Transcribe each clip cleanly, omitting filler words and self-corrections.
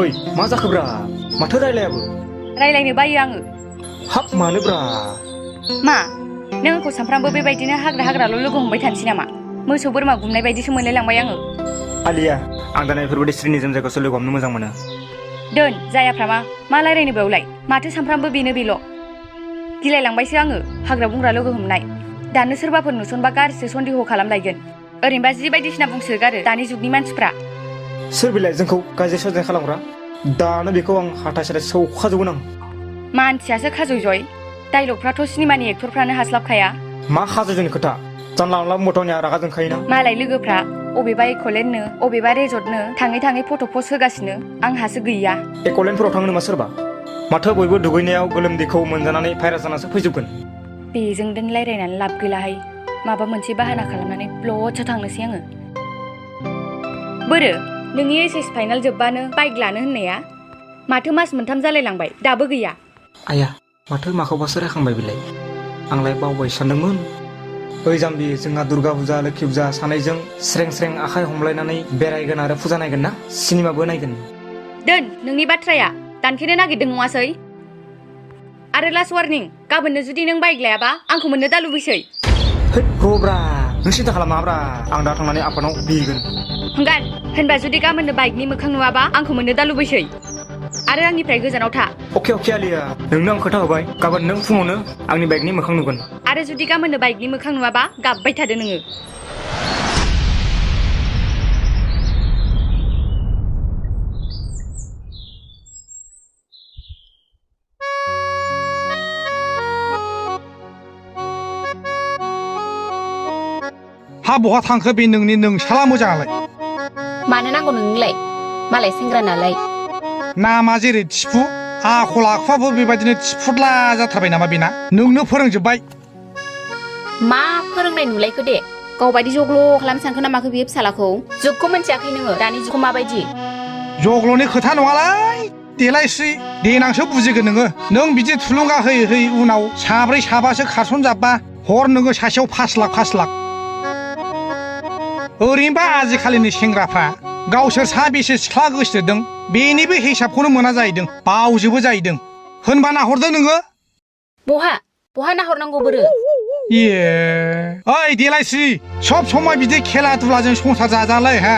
ओइ मा जाखोब्रा माथो रायलायाबो रायलायनो बायो आङो हाब मानोब्रा मा नों आंखौ सानफ्रामबो बेबायदिनो हाग्राल' लोगो हमबाय थानोसै नामा मोसौ बोरमा गुमनाय बायदिसो मोनलायलांबाय आङो आलिया आं दाना बेफोरबायदि स्रिनिजोम जायगायावसो लोगो हमनो मोजां मोनो दोन जायाफ्रामा मा रायलायनो बेवलाय माथो सानफ्रामबो बेल' गिलायलांबायसो आङो हाग्रा बंग्रा लोगो हमनाय दानो सोरबाफोर नुसनबा गाज्रिसो सन्देह खालामलायगोन ओरैनोबा जि बायदिसिना बुंसोगारो दानि जुगनि मानसिफ्रा सोर बिलाय जोंखौ गाज्रि सन्देह खालामग्रा दानो बेखौ आं हाथाय साथाय सौखाजोबगोन आं मानसियासो खाजय डाइलगफ्राथ' सिनेमानि एक्टरफ्रानो हास्लाबखाया मा खाजोजोंनि खोथा जानला मानला मथावनिया रागा जोंखायोना मालाय लोगोफ्रा अबेबा एकलेन्डनो अबेबा रेजर्टनो थाङै फट' पस्ट होगासिनो आंहासो गैया एकलेन्डफोराव थांनो नामा सोरबा माथो बयबो दुगैनायाव गोलोमदैखौ मोनजानानै भाइरास जानासो फैजोबगोन बेजों दोन रायलायनानै लाब गैलाहाय माबा मोनसे बाहाना खालामनानै ब्लडसो थांनोसै आङो बोरो नोंनि H.S फाइनाल जोब्बानो बाइक लानो होननाया माथो मास मोनथाम जालायलांबाय दाबो गैया आया माथो माखौबासो रायखांबाय बिलाय आंलाय बावबाय सानदोंमोन ओइ जाम्बि जोंहा दुर्गा फुजा लोखि फुजा सानैजों स्रें स्रें आखाइ हमलायनानै बेरायगोन आरो फुजा नायगोन ना सिनेमाबो नायगोन दोन नोंनि बाथ्राया दानखेनो नागिरदों नङासै आरो लास्ट वार्निं गाबोननो जुदि नों बाइक लायाबा आंखौ मोननो दा लुबैसै रब्रा नों सिन्था खालामनाङाब्रा आं दा थांनानै आफानाव बिगोन हंगार होनबा जुदि गाबोननो बाइकनि मोखां नुवाबा आंखौ मोननो दा लुबैसै आरो आंनिफ्राय गोजानाव था अके आलिया नोंनो आं खोथा होबाय गाबोन नों फुङावनो आंनि बाइकनि मोखां नुगोन आरो जुदि गाबोननो बाइकनि मोखां नुवाबा गाबबाय थादो नोङो हा बहा थांखो बे नोंसाला मोजाङालाय मानो नांगौ नोंनोलाय मालाय सेंग्रा नालाय नामा जेरै थिफु आखल आखुआबो बेबायदिनो थिफुदला जाथारबाय नामा बेना नोंनो फोरोंजोब्बाय मा फोरोंनाय नुलायखो दे गावबायदि जग्ल' खालामनो सानखो ना माखो बियो फिसालाखौ जुगखौ मिन्थियाखै नोङो दानि जुगखौ माबायदि जग्ल'नि खोथा नङालाय देलायस्रि देनांसो बुजिगोन नों बिदि थुलुंगा होयै उनाव साब्रै साबासो खारसनजाब्बा हर नोङो सासेयाव 5 लाख ओरैनोबा आजिखालिनि सेंग्राफ्रा गावसोर साबेसे सिख्ला गोसोथोदों बेनिबो हिसाबखौनो मोना जाहैदों बावजोबो जाहैदों होनबा नाहरदो नोङो बहा नाहरनांगौ बोरो ओइ देलायस्रि सब समाय बिदि खेला दुलाजों संसार जाजालाय हा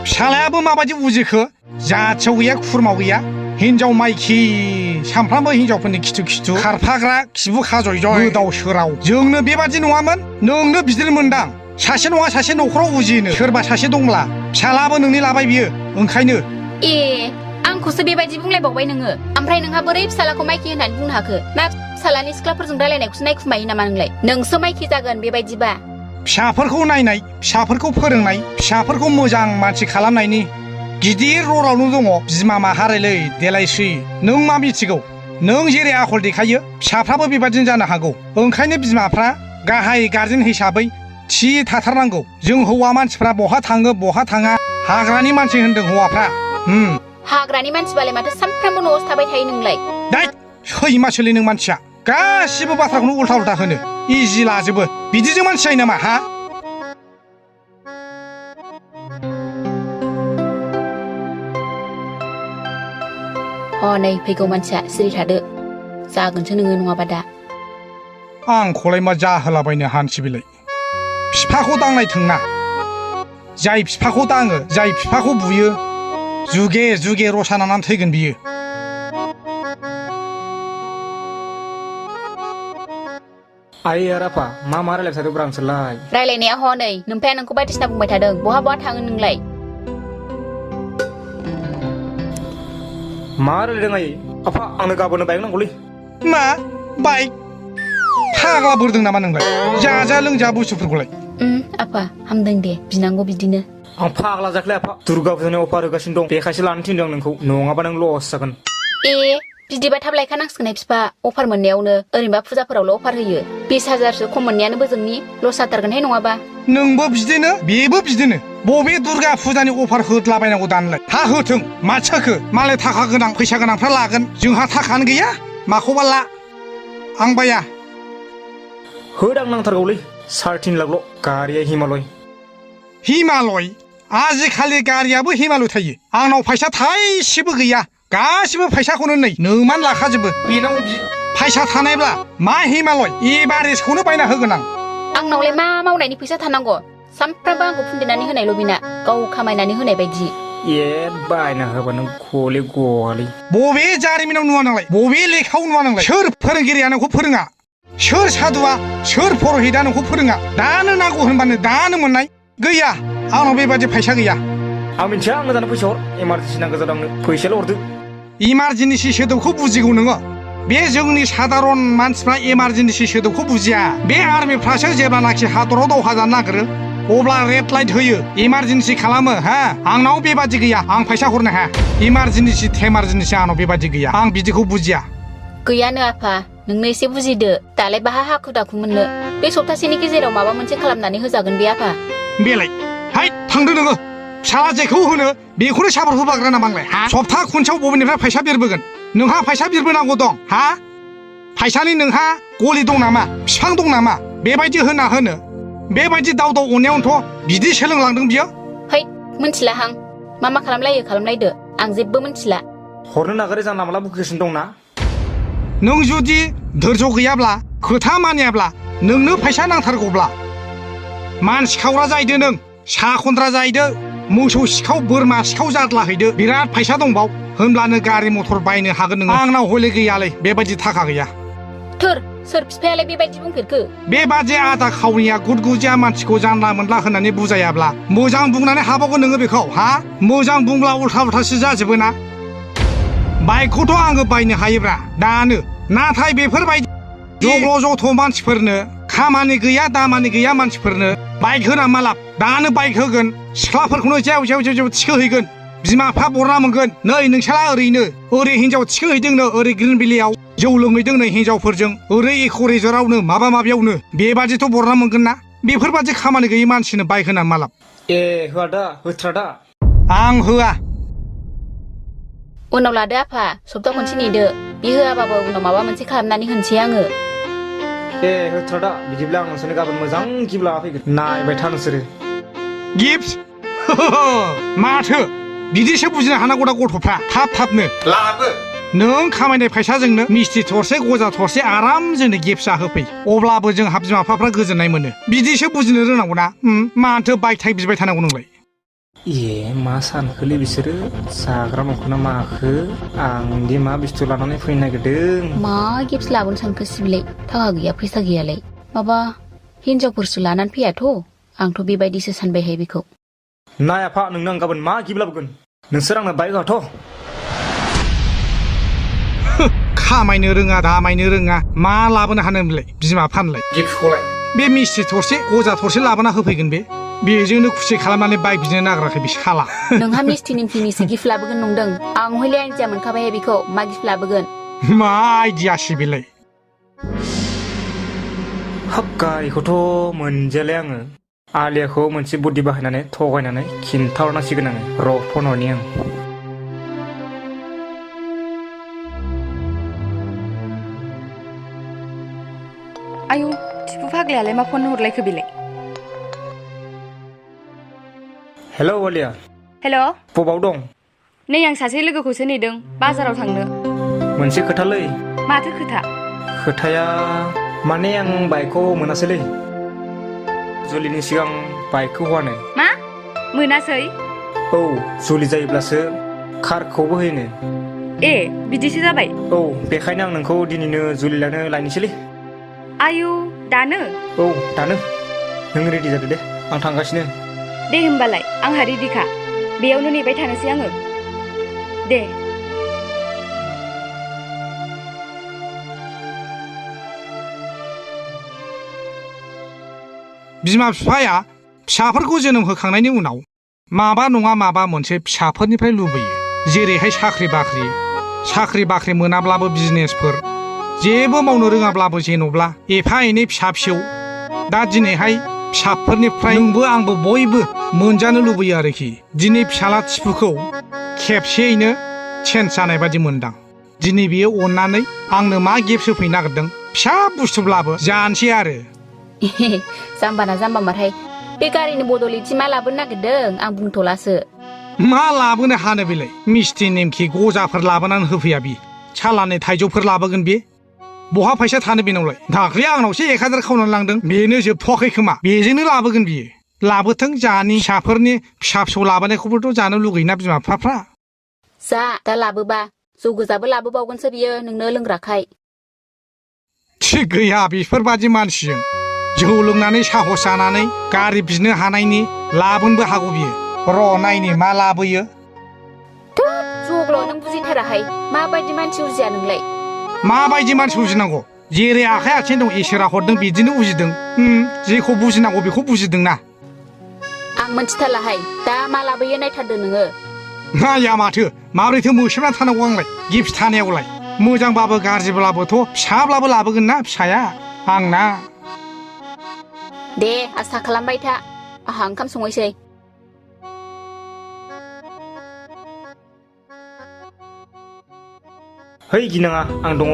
फिसालायाबो माबायदि बुजिखो जाथियाव गैया खुरमाव गैया हिनजाव माइखि सामफ्रामबो हिनजावफोरनि खिथु खारफाग्रा खिबु खाजय गोदाव सोराव जोंनो बेबादि नङामोन नोंनो बिदिनो मोनदां सासे नङा सासे न'खराव उजिनो सोरबा सासे दंब्ला फिसालाबो नोंनि लाबाय बियो ओंखायनो आंखौसो बेबायदि बुंलायबावबाय नोङो ओमफ्राय नोंहा बोरै फिसालाखौ माइखि होननानै बुंनो हाखो ना फिसालानि सिख्लाफोरजों रायलायनायखौसो नायखुमायो नामा नोंलाय नोंसो माइखि जागोन बेबायदिबा फिसाफोरखौ नायनाय फिसाफोरखौ फोरोंनाय फिसाफोरखौ मोजां मानसि खालामनायनि गिदिर रलावनो दङ बिमा माहारिलै देलायस्रि नों मा मिथिगौ नों जेरै आखल देखायो फिसाफ्राबो बेबादिनो जानो हागौ ओंखायनो बिमाफ्रा गाहाय गार्जेन हिसाबै थि थाथारनांगौ जों हौवा मानसिफ्रा बहा थाङो बहा थाङा हाग्रानि मानसि होनदों हौवाफ्रा हाग्रानि मानसिबालाय माथो सानफ्रामबो न'आवसो थाबाय थायो नोंलाय सैमासोलै नों मानसिया गासिबो बाथ्राखौनो उल्था होनो इजि लाजोबो बिदिजों मानसि जायो नामा हा नै फैगौ मानसिया सिरि थादो जागोनसो नोङो नङाबा दा आंखौलाय मा जाहोलाबायनो हानसि बिलाय बिफाखौ दांनायथोंना जाय बिफाखौ दाङो जाय बिफाखौ बुयो जुगे रसा नांनानै थैगोन बियो आइ आरो आफा मा रायलायथारोब्रा आंसोरलाय रायलायनाया हनै नोमफाया नोंखौ बायदिसिना बुंबाय थादों बहा थाङो नोंलाय मा रायलायदों आइ आफा आंनो गाबोननो बाइक नांगौलै मा बाइक फाग्ला बोरदों नामा नोंलाय जाजा लोंजा बुस्थुफोरखौलाय आफा हामदों दे बिनांगौ बिदिनो आं फाग्ला जाखलै आफा दुर्गा फुजानि अफार होगासिनो दं बेखायसो लानो थिनदों आं नोंखौ नङाबा नों लस जागोन बिदिबा थाब लायखानांसिगोन बिफा अफार मोननायावनो ओरैनोबा फुजाफोरावल' अफार होयो 20,000सो खम मोननायानो बोजोंनि लस जाथारगोनहाय नङाबा नोंबो बिदिनो बेबो बिदिनो बबे दुर्गा फुजानि अफार होदलाबायनांगौ दानलाय हा होथों माथो जाखो मालाय थाखा गोनां फैसा गोनांफ्रा लागोन जोंहा थाखानो गैया माखौबा ला आं बाया होदां नांथारगौलै 3.5 लाखल' गारिया हिमालय आजिखालि गारियाबो हिमालय थायो आंनाव फैसा थाइसेबो गैया गासिबो फैसाखौनो नै नोमान लाखाजोबो बेनाव फैसा थानायब्ला मा हिमालय एभारेस्टखौनो बायना होगोन आं आंनावलाय मा मावनायनि फैसा थानांगौ सामफ्रामबो आंखौ फुन्देरनानै होनायल' बिना गाव खामायनानै होनाय बायदि बायना होबा नों गले गवालै बबे जारिमिनाव नुवा नोंलाय बबे लेखायाव नुवा नोंलाय सोर फोरोंगिरिया नोंखौ फोरोङा सोर साधुआ सोर पुरहितआ नोंखौ फोरोङा दानो नांगौ होनबानो दानो मोननाय गैया आंनाव बेबादि फैसा गैया आं मिथिया मोजां फैसा हर इमारजेन्सि नांगौ जादों आंनो फैसाल' हरदो इमारजेन्सि सोदोबखौ बुजिगौ नोङो बे जोंनि सादारन मानसिफ्रा इमारजेन्सि सोदोबखौ बुजिया बे आर्मिफ्रासो जेब्लानाखि हादराव दावहा जानो नागिरो अब्ला रेड लाइट होयो इमारजेन्सि खालामो हा आंनाव बेबादि गैया आं फैसा हरनो हाया इमारजेन्सि थेमारजेन्सि आंनाव बेबादि गैया आं बिदिखौ बुजिया गैयानो आफा नोंनो एसे बुजिदो दालाय बाहा हाखु दाखु मोननो बे सप्तासेनि गेजेराव माबा मोनसे खालामनानै होजागोन बे आफा बेलाय हाय थांदो नोङो फिसाला जेखौ होनो बेखौनो साबर होबाग्रा नामांलाय हा सप्ता खनसेयाव बबेनिफ्राय फैसा बिरबोगोन नोंहा फैसा बिरबोनांगौ दं हा फैसानि नोंहा गलि दं नामा बिफां दं नामा बेबायदि होना होनो बेबायदि दाव दाव अननायावनोथ' बिदि सोलोंलांदों बियो है मिथिला हां मा खालामलायो खालामलायदो आं जेबो मिथिला हरनो नागारै जानला माला बुकिगासिनो दंना नों जुदि धैर्य गैयाब्ला खोथा मानियाब्ला नोंनो फैसा नांथारगौब्ला मान सिखावग्रा जाहैदो नों सा खन्द्रा जाहैदो मोसौ सिखाव बोरमा सिखाव जाद्लाहैदो बिराद फैसा दंबाव होनब्लानो गारि मथर बायनो हागोन नोङो आंनाव हले गैयालै बेबायदि थाखा गैया थोर सोर बिफायालाय बेबायदि बुंफेरखो बेबादि आदा खावनिया गुदगुजिया मानसिखौ जानला मोनला होननानै बुजायाब्ला मोजां बुंनानै हाबावगोन नोङो बेखौ हा मोजां बुंब्ला उल्था उल्थासो जाजोबो ना बाइकखौथ' आङो बायनो हायोब्रा दानो नाथाय बेफोरबायदि जग्ल' जथ' मानसिफोरनो खामानि गैया दामानि गैया मानसिफोरनो बाइक होना मा लाब दानो बाइक होगोन सिख्लाफोरखौनो जेव जेव जेव जेव थिखोहैगोन बिमा बिफा बरना मोनगोन नै नोंसाला ओरै हिनजाव थिखोहैदोंनो ओरै ग्रिन भेलियाव जौ लोंहैदोंनो हिनजावफोरजों ओरै इक' रिजर्टआवनो माबा माबियावनो बेबादिथ' बरना मोनगोन ना बेफोरबादि खामानि गैयै मानसिनो बाइक होना मा लाब होआ दा होथ्रा दा आं होआ उनाव लादो आफा सप्ता खनसे नेदो बे होआबाबो उनाव माबा मोनसे खालामनानै होनसै आङो होथ्रा दा बिदिब्ला आं नोंसोरनो गाबोन मोजां गिफ्ट लाना फैगोन नायबाय था नोंसोरो गिफ्ट माथो बिदिसो बुजिनो हानांगौ दा गथ'फ्रा थाबनो लाबो नों खामायनाय फैसाजोंनो मिस्थि थरसे गजा थरसे आराम जोंनो गिफ्ट जाहोफै अब्लाबो जोंहा बिमा बिफाफ्रा गोजोननाय मोनो बिदिसो बुजिनो रोंनांगौ ना माथो बाइक थाइक बिबाय थानांगौ नोंलाय मा सानखोलै बिसोरो जाग्रा नंखो ना माखो आंदि मा बुस्थु लानानै फैनो नागिरदों मा गिफ्ट लाबोनो सानखो सिबिलाय थाखा गैया फैसा गैयालाय माबा हिनजावफोरसो लानानै फैयाथ' आंथ' बेबायदिसो सानबायहाय बेखौ नाय आफा नोंनो आं गाबोन मा गिफ्ट लाबोगोन नोंसोर आंनो बाइक होआथ' खामायनो रोङा दामायनो रोङा मा लाबोनो हानोमोनलाय बिमा फानलाय गिफ्टखौलाय बे मिस्थि थरसे गजा थरसे लाबोना होफैगोन बे बेजोंनो खुसि खालामनानै बाइक बिदिनो नागिराखै बे साला नोंहा मिस्थि निमथिनिसो गिफ्ट लाबोगोन नंदों आं हले आइडिया मोनखाबाय बेखौ मा गिफ्ट लाबोगोन मा आइडियासो बेलाय हाब गारिखौथ' मोनजेलाय आङो आलियाखौ मोनसे बुद्धि बाहायनानै थगायनानै खिन्थाहरनांसिगोन आङो र' फन हरनि आं आयु थिफु फाग्लायालाय मा फन हरलायखो बेलाय हेलौ आलिया हेल' बबाव दं नै आं सासे लोगोखौसो नेदों बाजाराव थांनो मोनसे खोथालै माथो खोथा खोथाया माने आं बाइकखौ मोनासैलै जुलिनि सिगां बाइकखौ हवानो मा मोनासै औ जुलि जायोब्लासो कारखौबो होयोनो बिदिसो जाबाय औ बेखायनो आं नोंखौ दिनैनो जुलि लानो लायनोसैलै आयु दानो औ दानो नों रेडि जादो दे आं थांगासिनो दे होमबालाय आंहा रेडिखा बेयावनो नेबाय थानोसै आङो दे बिमा बिफाया फिसाफोरखौ जोनोम होखांनायनि उनाव माबा नङा माबा मोनसे फिसाफोरनिफ्राय लुबैयो जेरैहाय साख्रि बाख्रि मोनाब्लाबो बिजनेसफोर जेबो मावनो रोङाब्लाबो जेन'ब्ला एफा एनै फिसा फिसौ दा दिनैहाय फिसाफोरनिफ्राय नोंबो आंबो बयबो मोनजानो लुबैयो आरोखि दिनै फिसाला थिफुखौ खेबसेयैनो चेन्ज जानाय बादि मोनदां दिनै बियो अननानै आंनो मा गिफ्ट होफैनो नागिरदों फिसा बुस्थुब्लाबो जानोसै आरो जाम्बाना जाम्बामारहाय बे गारिनि बदलै मा लाबोनो नागिरदों आं बुंथ'लासो। मा लाबोनो हानो बेलाय मिस्थि नेमखि गजाफोर लाबोनानै होफैया बि सालानि थाइजौफोर लाबोगोन बे बहा फैसा थानो बेनावलाय दाख्लै आंनावसो 1000 खावनानै लांदों बेनो जोबथ'वाखै खोमा बेजोंनो लाबोगोन बियो लाबोथों जानि फिसाफोरनि फिसा फिसौ लाबोनायखौबोथ' जानो लुगैयोना बिमा बिफाफ्रा जा दा लाबोबा जौ गोजाबो लाबोबावगोनसो बियो नोंनो लोंग्राखाय थिग गैया बेफोरबादि मानसिजों जौ लोंनानै साहस जानानै गारि बिनो हानायनि लाबोनोबो हागौ बियो र' नायनि मा लाबोयो जग्ल' नों बुजिथाराहाय माबायदि मानसि उजिया नोंलाय माबायदि मानसि उजिनांगौ जेरै आखाइ आथिं दं इसोरा हरदों बिदिनो उजिदों जेखौ बुजिनांगौ बेखौ बुजिदोंना आं मोनथिथारलाहाय दा मा लाबोयो नायथारदो नोङो नाया माथो माबोरैथो मोसेबना थानांगौ आंलाय गिफ्ट थानायावलाय मोजांबाबो गाज्रिब्लाबोथ' फिसाब्लाबो लाबोगोन ना फिसाया आंना दे आसा खालामबाय था आहा ओंखाम संहैसै है गिनाङा आं दङ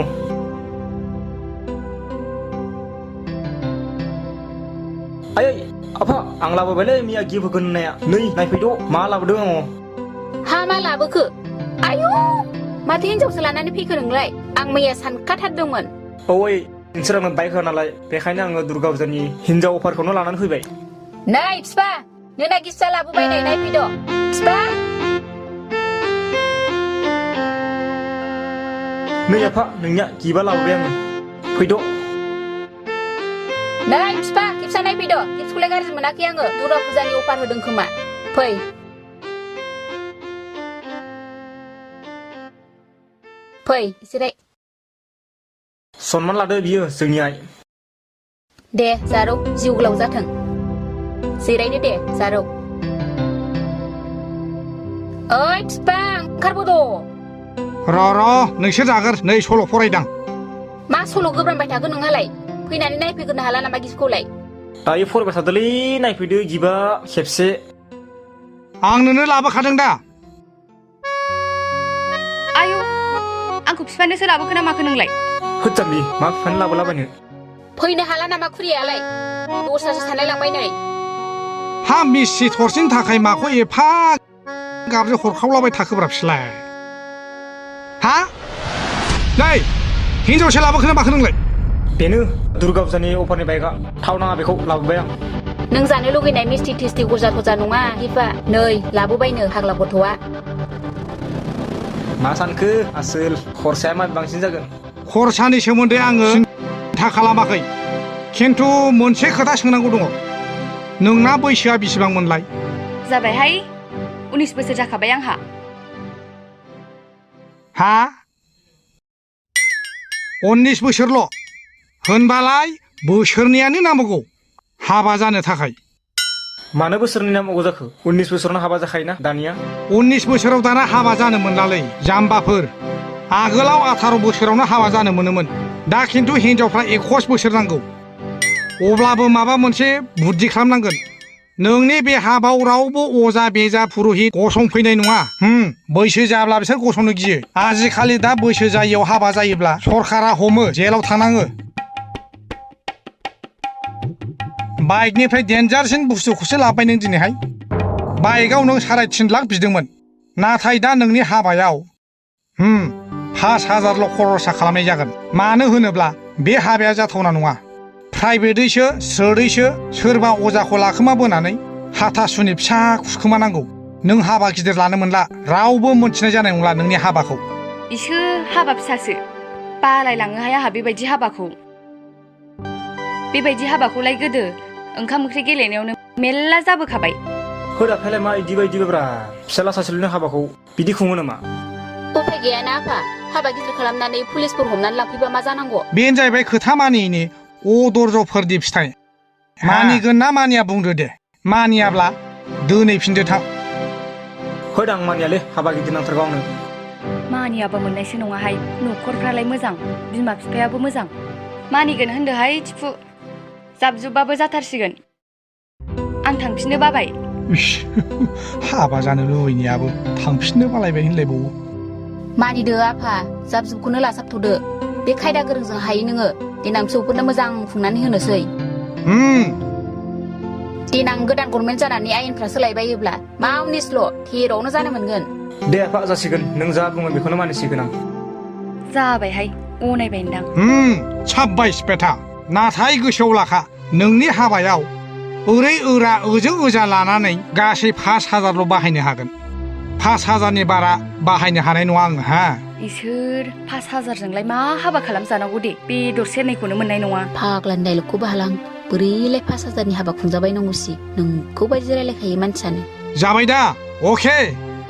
आयै आफा आं लाबोबायलै मैया गिफ्ट होगोन होननाया नै नायफैद' मा लाबोदों आङो हा मा लाबोखो आयु माथो हिनजावसो लानानै फैखो नोंलाय आं मैया सानखाथारदोंमोन औ नोंसोर आंनो बाइक होआ नालाय बेखायनो आङो दुर्गा फुजानि हिनजाव अफारखौनो लानानै फैबाय नै फिफा नोंना गिफ्टआ लाबोबाय नै नायफैद' फिफा नै आफा नोंनिया गिफ्टआ लाबोबाय आङो फैद' नै फिफा गिफ्टआ नायफैद' गिफ्टखौलाय गाज्रि मोनाखै आङो दुर्गा फुजानि अफार होदों खोमा फै फै जिराय सनमान लादो बियो जोंनि आइ दे जारौ जिउ गोलाव जाथों जिरायदो दे जारौ ओइ फिफा ओंखारबोद' र' नोंसोर जागोर नै सल' फरायदां मा सल' गोब्रामबाय थागोन नोंहालाय फैनानै नायफैग्रोनो हाला नामा गिफ्टखौलाय दायो फरायबाय थादोलै नायफैदो गिफ्टआ खेबसे आं नोंनो लाबोखादों दा आयौ आंखौ बिफानोसो लाबोखो ना माखो नोंलाय होदजाम्बि मा बिफानो लाबोलाबायनो फैनो हाला नामा खुरियालाय दस्रासो सानलायलांबाय नै हा मिस्थि थरसेनि थाखाय माखौ एफा गाबजों हरखावलाबाय थाखोब्रा फिसलाय हा नै हिनजावसो लाबोखो ना माखो नोंलाय बेनो दुर्गा फुजानि अफारनि बाइकआ थाव नाङा बेखौ लाबोबाय आं नों जानो लुगैनाय मिस्थि टिस्थि गजा गजा नङा गिफ्टआ नै लाबोबायनो फाग्ला गथ'आ मा सानखो आसोल खरसाया मा बांसिन जागोन खरसानि सोमोन्दै आङो सिन्था खालामाखै खिन्थु मोनसे खोथा सोंनांगौ दङ नोंना बैसोआ बेसेबांमोनलाय जाबायहाय 19 बोसोर जाखाबाय आंहा हा 19 बोसोरल' होनबालाय बोसोरनैयानो नांबावगौ हाबा जानो थाखाय मानो बोसोरनै नांबावगौ जाखो 19 बोसोरावनो हाबा जाखायोना दानिया 19 बोसोराव दाना हाबा जानो मोनलालै जाम्बाफोर आगोलाव 18 बोसोरावनो हाबा जानो मोनोमोन दा खिन्थु हिनजावफ्रा 21 बोसोर नांगौ अब्लाबो माबा मोनसे बुद्धि खालामनांगोन नोंनि बे हाबायाव रावबो अजा बेजा पुरहित गसंफैनाय नङा बैसो जाब्ला बिसोर गसंनो गियो आजिखालि दा बैसो जायियाव हाबा जायोब्ला सरकारा हमो जेलाव थानाङो बाइकनिफ्राय डेन्जारसिन बुस्थुखौसो लाबाय नों दिनैहाय बाइकआव नों 3.5 लाख बिदोंमोन नाथाय दा नोंनि हाबायाव 5,000ल' खरसा खालामनाय जागोन मानो होनोब्ला बे हाबाया जाथावना नङा प्राइभेटैसो स्रोदैसो सोरबा अजाखौ लाखोमा बोनानै हाथासुनि फिसा खुरखोमानांगौ नों हाबा गिदिर लानो मोनला रावबो मोनथिनाय जानाय नंला नोंनि हाबाखौ इसो हाबा फिसासो बालायलाङोहाय आंहा बेबायदि हाबाखौलाय गोदो ओंखाम ओंख्रि गेलेनायावनो मेल्ला जाबोखाबाय होदाफायलाय मा इदि बायदिब्रा फिसाला सासेल'नि हाबाखौ बिदि खुङो नामा उफाय गैयाना आफा हाबा गिदिर खालामनानै पुलिसफोर हमनानै लांफैबा मा जानांगौ बेनो जाहैबाय खोथा मानियैनि अदर्जफोरनि फिथाइ मानिगोन ना मानिया बुंदो दे मानियाब्ला दोनैफिनदो थां होदां मानियालै हाबा गिदिर नांथारगौ आंनो मानियाबा मोननायसो नङाहाय न'खरफ्रालाय मोजां बिमा बिफायाबो मोजां मानिगोन होनदोहाय थिफु जाबजुबबाबो जाथारसिगोन आं थांफिननो बाबाय हाबा जानो लुबैनायाबो थांफिननो बालायबाय होनलायबावो मानिदो आफा जाब जुबखौनो लासाबथ'दो बे खायदा गोरोंजों हायो नोङो देनां फिसौफोरनो मोजां खुंनानै होनोसै देनां गोदान गभर्नमेन्ट जानानै आयेनफ्रा सोलायबायोब्ला मा उनिसल' थेरावनो जानो मोनगोन दे आफा जासिगोन नों जा बुङो बेखौनो मानिसिगोन आं जाबायहाय गनायबायदां साब्बायस बेटा नाथाय गोसोआव लाखा नोंनि हाबायाव ओरै ओरा ओजों ओजा लानानै गासै 5,000ल' बाहायनो हागोन 5,000नि बारा बाहायनो हानाय नङा आङो हा इसोर 5,000जोंलाय मा हाबा खालामजानांगौ दे बेदर सेरनैखौनो मोननाय नङा फाग्लानि डाइलगखौ बाहालां बोरैलाय 5,000नि हाबा खुंजाबाय नांगौसि नोंखौ बायदि रायलायखायो मानसियानो जाबाय दा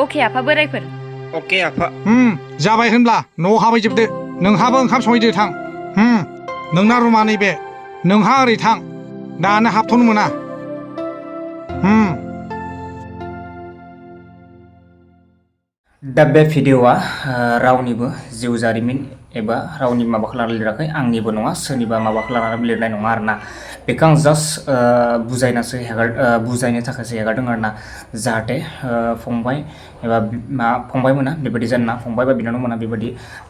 अके आफा बोरायफोर अके आफा जाबाय होनब्ला न'आव हाबैजोबदो नोंहाबो ओंखाम संहैदो थां नोंना रुमा नैबे नोंहा ओरै थां दानो हाबथ'नो मोना दा बे भिडिअआ रावनिबो जिउ जारिमिन एबा रावनि माबाखौ लानानै लिराखै आंनिबो नङा सोरनिबा माबाखौ लानानै लिरनाय नङा आरोना बेखौ आं जास्ट बुजायनो थाखायसो हेगारदों आरोना जाहाथे फंबाय एबा फंबायमोना बेबायदि जानो ना फंबाय बा बिनानावमोना बेबायदि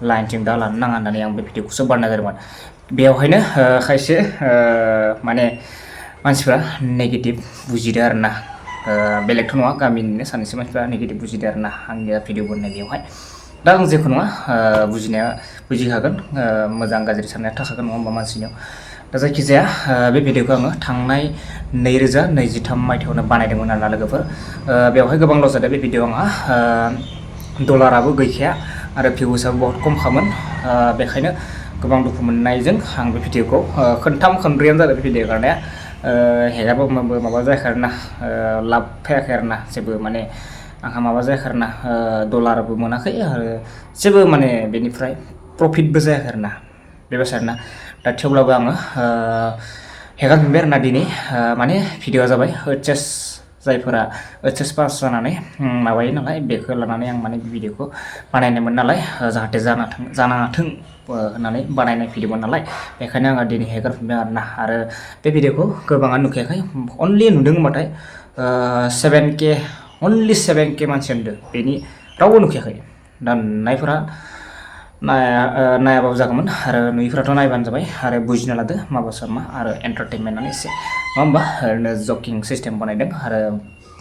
लाइनथिं दा लानो नाङा होननानै आं बे भिडिअखौसो बानायनाय जादोंमोन बेवहायनो खायसे माने मानसिफ्रा नेगेटिभ बुजिदो आरोना बेलेगथ' नङा गामिनिनो सानैसो मानसिफ्रा नेगेटिभ बुजिदो आरोना आंनि भिडिअ बनायनाय बेवहाय दा आं जेखौ नङा बुजिखागोन मोजां गाज्रि साननाया थाखागोन नङा होमबा मानसिनियाव दा जायखिजाया बे भिडिअखौ आङो थांनाय 2023 मायथाइयावनो बानायदोंमोन आरोना लोगोफोर बेवहाय गोबां लस जादों बे भिडिअ आंहा डलाराबो गैखाया आरो भिउसआबो बहुत खमखामोन बेखायनो गोबां दुखु मोननायजों आं बे भिडिअखौ खनथाम खनब्रैयानो जादों बे भिडिअ गारनाया हेगारबाबो माबा जायाखै आरोना लाब फैयाखै आरोना जेबो माने आंहा माबा जायाखै आरोना डलारबो मोनाखै आरो जेबो माने बेनिफ्राय प्रफिटबो जायाखै आरोना बेबायसा आरोना दा थेवब्लाबो आङो हेगारफिनबाय आरोना दिनै माने भिडिअआ जाबाय H.S जायफोरा H.S पास जानानै माबायो नालाय बेखौ लानानै आं माने भिडिअखौ बानायनायमोन नालाय जाहाथे जानाङाथों होननानै बानायनाय भिडिअमोन नालाय बेखायनो आङो दिनै हेगारफिनबाय आरोना आरो बे भिडिअखौ गोबाङानो नुखायाखै अनलि नुदों होनबाथाय 7K अनलि 7K मानसि नुदों बेनि रावबो नुखायाखै दा नुनायफोरा नायाबाबो जागौमोन आरो नुयिफोराथ' नायबानो जाबाय आरो बुजिना लादो माबा मा आरो एन्टारटेनमेन्टआनो एसे नङा होमबा ओरैनो जकिं सिस्टेम बानायदों आरो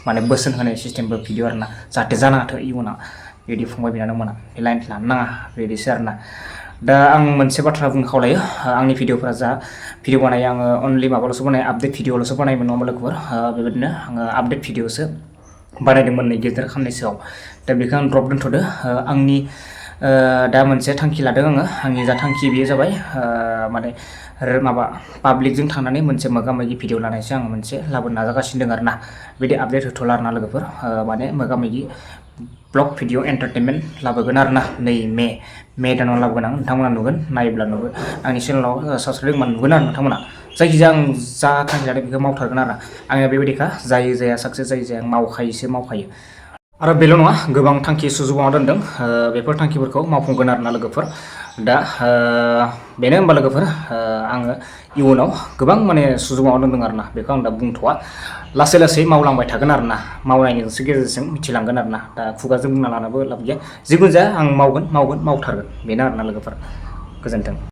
माने बोसोन होनाय सिस्टेमबो भिडिअ आरोना जाहाथे जानाङाथों इयुनाव बिदि फंबाय बिनानावमोना बे लाइन लानो नाङा बिदिसो आरोना दा आं मोनसे बाथ्रा बुंनो खावलायो आंनि भिडिअफोरा जा भिडिअ बानायो आङो अनलि माबाल'सो बानायो आपडेट भिडिअल'सो बानायोमोन नङा होमबा लोगोफोर बेबायदिनो आङो आपडेट भिडिअसो बानायदोंमोन नै गेजेर खाननैसोआव दा बेखौ आं ड्रप दोनथ'दो आंनि दा मोनसे थांखि लादों आङो आंनि जा थांखि बेयो जाबाय माने माबा पाब्लिकजों थांनानै मोनसे मोगा मोगि भिडिअ लानायसो आङो मोनसे लाबोनो नाजागासिनो दं आरोना बिदि आपडेट होथ'ला आरोना लोगोफोर माने मोगा मोगि ब्लग भिडिअ एन्टारटेनमेन्ट लाबोगोन आरोना नै मे दानाव लाबोगोन आं नोंथांमोना नुगोन नायोब्ला नुगोन आंनि चेनेलाव साबसक्राइब खालामबा नुगोन आरो नोंथांमोना जायखिजाया आं जा थांखि लादों बेखौ मावथारगोन आरो आंनिया बेबायदिखा जायो जाया साक्सेस जायो जाया मावखायो आरो बेल' नङा गोबां थांखि सुजुगाव दोनदों बेफोर थांखिफोरखौ मावफुंगोन आरोना लोगोफोर दा बेनो होमबा लोगोफोर आङो इयुनाव गोबां माने सुजुगाव दोनदों आरोना बेखौ आं दा बुंथ'वा लासै लासै मावलांबाय थागोन आरोना मावनायनि गेजेरजों मिथिलांगोन आरोना दा खुगाजों बुंना लानाबो लाब गैया जिखुनु जाया आं मावथारगोन बेनो आरोना लोगोफोर गोजोन्थों